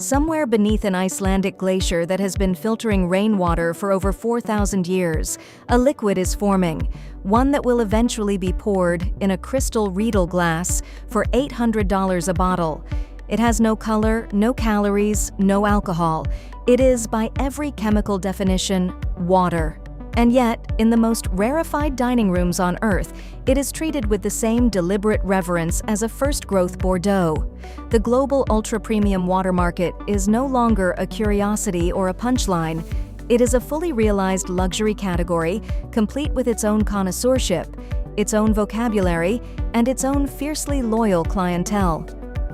Somewhere beneath an Icelandic glacier that has been filtering rainwater for over 4,000 years, a liquid is forming, one that will eventually be poured in a crystal Riedel glass for $800 a bottle. It has no color, no calories, no alcohol. It is, by every chemical definition, water. And yet, in the most rarefied dining rooms on Earth, it is treated with the same deliberate reverence as a first-growth Bordeaux. The global ultra-premium water market is no longer a curiosity or a punchline. It is a fully realized luxury category, complete with its own connoisseurship, its own vocabulary, and its own fiercely loyal clientele.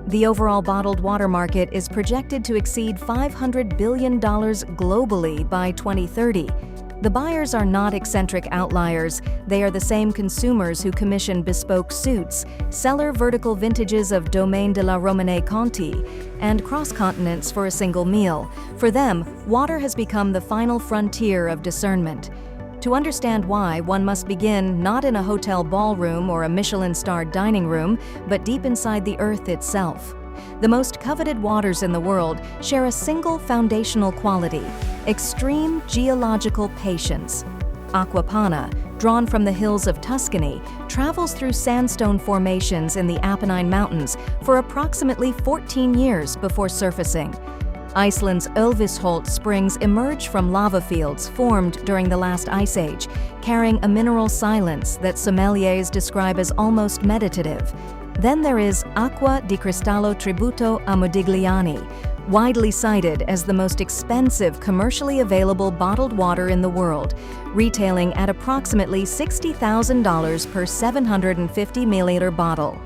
The overall bottled water market is projected to exceed $500 billion globally by 2030. The buyers are not eccentric outliers. They are the same consumers who commission bespoke suits, cellar vertical vintages of Domaine de la Romanée Conti, and cross-continents for a single meal. For them, water has become the final frontier of discernment. To understand why, one must begin not in a hotel ballroom or a Michelin-starred dining room, but deep inside the earth itself. The most coveted waters in the world share a single foundational quality: extreme geological patience. Aquapana, drawn from the hills of Tuscany, travels through sandstone formations in the Apennine Mountains for approximately 14 years before surfacing. Iceland's Ölfusholt springs emerge from lava fields formed during the last ice age, carrying a mineral silence that sommeliers describe as almost meditative. Then there is Acqua di Cristallo Tributo a Modigliani, widely cited as the most expensive commercially available bottled water in the world, retailing at approximately $60,000 per 750 milliliter bottle.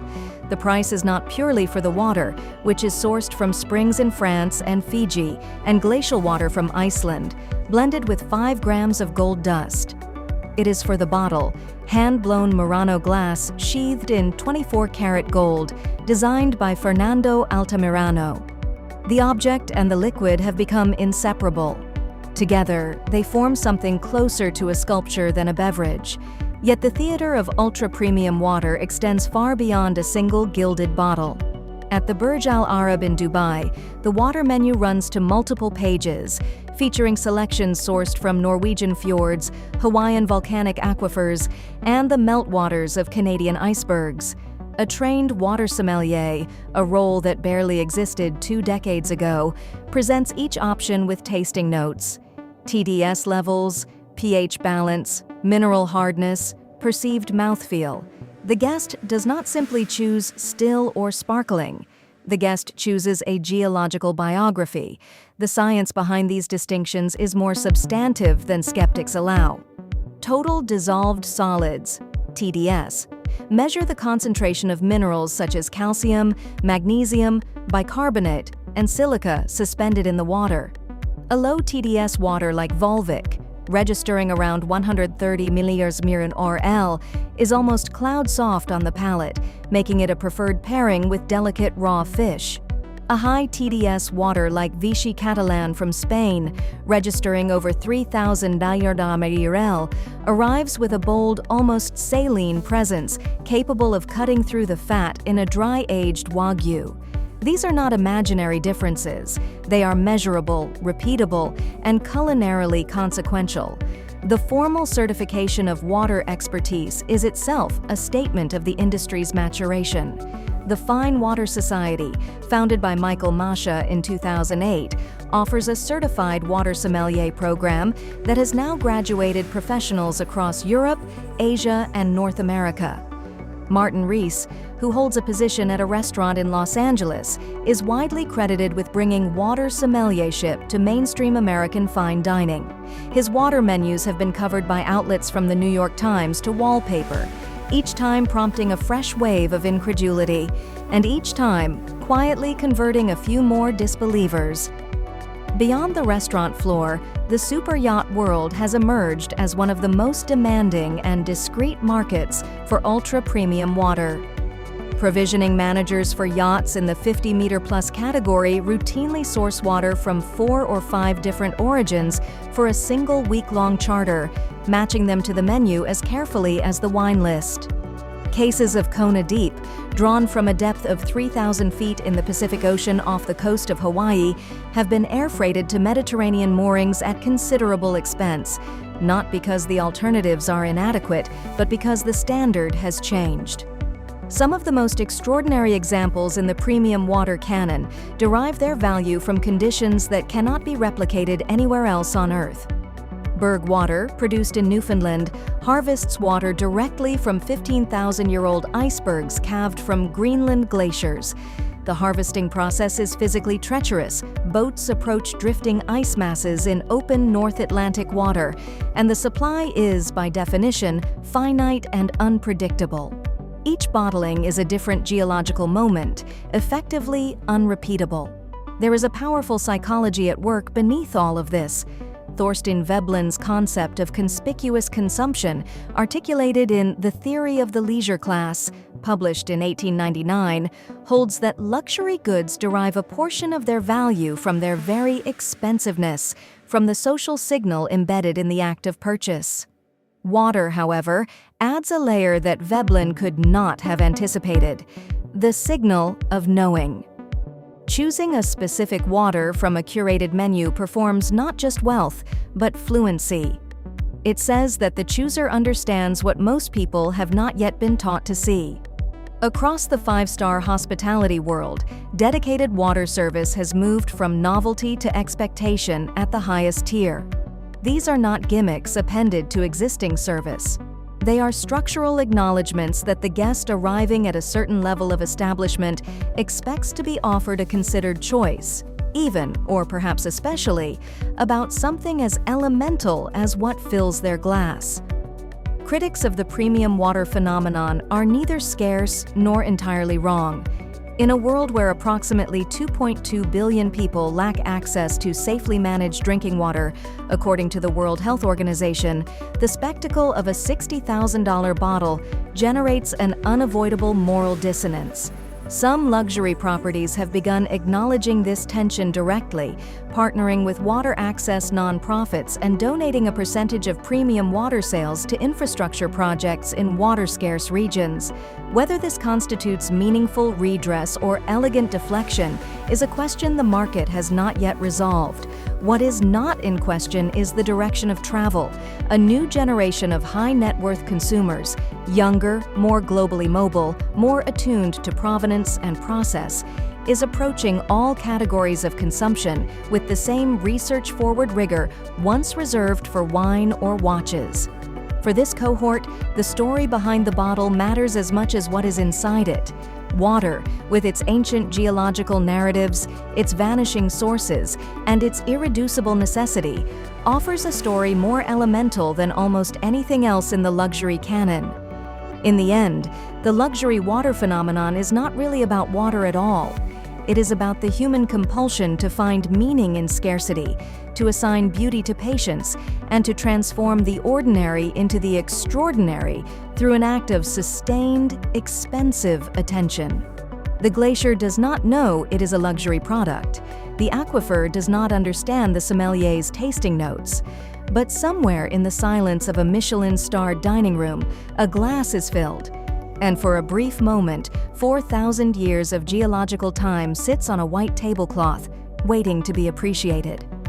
The price is not purely for the water, which is sourced from springs in France and Fiji, and glacial water from Iceland, blended with 5 grams of gold dust. It is for the bottle, hand-blown Murano glass sheathed in 24-karat gold, designed by Fernando Altamirano. The object and the liquid have become inseparable. Together, they form something closer to a sculpture than a beverage. Yet the theater of ultra-premium water extends far beyond a single gilded bottle. At the Burj Al Arab in Dubai, the water menu runs to multiple pages, featuring selections sourced from Norwegian fjords, Hawaiian volcanic aquifers, and the meltwaters of Canadian icebergs. A trained water sommelier, a role that barely existed 2 decades ago, presents each option with tasting notes: TDS levels, pH balance, mineral hardness, perceived mouthfeel. The guest does not simply choose still or sparkling. The guest chooses a geological biography. The science behind these distinctions is more substantive than skeptics allow. Total dissolved solids, TDS, measure the concentration of minerals such as calcium, magnesium, bicarbonate, and silica suspended in the water. A low TDS water like Volvic, registering around 130 mg/mRL, is almost cloud-soft on the palate, making it a preferred pairing with delicate raw fish. A high TDS water like Vichy Catalan from Spain, registering over 3,000 mRL, arrives with a bold, almost saline presence, capable of cutting through the fat in a dry-aged Wagyu. These are not imaginary differences. They are measurable, repeatable, and culinarily consequential. The formal certification of water expertise is itself a statement of the industry's maturation. The Fine Water Society, founded by Michael Masha in 2008, offers a certified water sommelier program that has now graduated professionals across Europe, Asia, and North America. Martin Rees, who holds a position at a restaurant in Los Angeles, is widely credited with bringing water sommeliership to mainstream American fine dining. His water menus have been covered by outlets from the New York Times to Wallpaper, each time prompting a fresh wave of incredulity, and each time quietly converting a few more disbelievers. Beyond the restaurant floor, the super yacht world has emerged as one of the most demanding and discreet markets for ultra-premium water. Provisioning managers for yachts in the 50-meter-plus category routinely source water from 4 or 5 different origins for a single week-long charter, matching them to the menu as carefully as the wine list. Cases of Kona Deep, drawn from a depth of 3,000 feet in the Pacific Ocean off the coast of Hawaii, have been air freighted to Mediterranean moorings at considerable expense, not because the alternatives are inadequate, but because the standard has changed. Some of the most extraordinary examples in the premium water canon derive their value from conditions that cannot be replicated anywhere else on Earth. Berg water, produced in Newfoundland, harvests water directly from 15,000-year-old icebergs calved from Greenland glaciers. The harvesting process is physically treacherous. Boats approach drifting ice masses in open North Atlantic water, and the supply is, by definition, finite and unpredictable. Each bottling is a different geological moment, effectively unrepeatable. There is a powerful psychology at work beneath all of this. Thorstein Veblen's concept of conspicuous consumption, articulated in The Theory of the Leisure Class, published in 1899, holds that luxury goods derive a portion of their value from their very expensiveness, from the social signal embedded in the act of purchase. Water, however, adds a layer that Veblen could not have anticipated: the signal of knowing. Choosing a specific water from a curated menu performs not just wealth, but fluency. It says that the chooser understands what most people have not yet been taught to see. Across the five-star hospitality world, dedicated water service has moved from novelty to expectation at the highest tier. These are not gimmicks appended to existing service. They are structural acknowledgments that the guest arriving at a certain level of establishment expects to be offered a considered choice, even, or perhaps especially, about something as elemental as what fills their glass. Critics of the premium water phenomenon are neither scarce nor entirely wrong. In a world where approximately 2.2 billion people lack access to safely managed drinking water, according to the World Health Organization, the spectacle of a $60,000 bottle generates an unavoidable moral dissonance. Some luxury properties have begun acknowledging this tension directly, partnering with water access nonprofits and donating a percentage of premium water sales to infrastructure projects in water-scarce regions. Whether this constitutes meaningful redress or elegant deflection is a question the market has not yet resolved. What is not in question is the direction of travel. A new generation of high-net-worth consumers, younger, more globally mobile, more attuned to provenance and process, is approaching all categories of consumption with the same research-forward rigor once reserved for wine or watches. For this cohort, the story behind the bottle matters as much as what is inside it. Water, with its ancient geological narratives, its vanishing sources, and its irreducible necessity, offers a story more elemental than almost anything else in the luxury canon. In the end, the luxury water phenomenon is not really about water at all. It is about the human compulsion to find meaning in scarcity, to assign beauty to patience, and to transform the ordinary into the extraordinary through an act of sustained, expensive attention. The glacier does not know it is a luxury product. The aquifer does not understand the sommelier's tasting notes. But somewhere in the silence of a Michelin-starred dining room, a glass is filled. And for a brief moment, 4,000 years of geological time sits on a white tablecloth, waiting to be appreciated.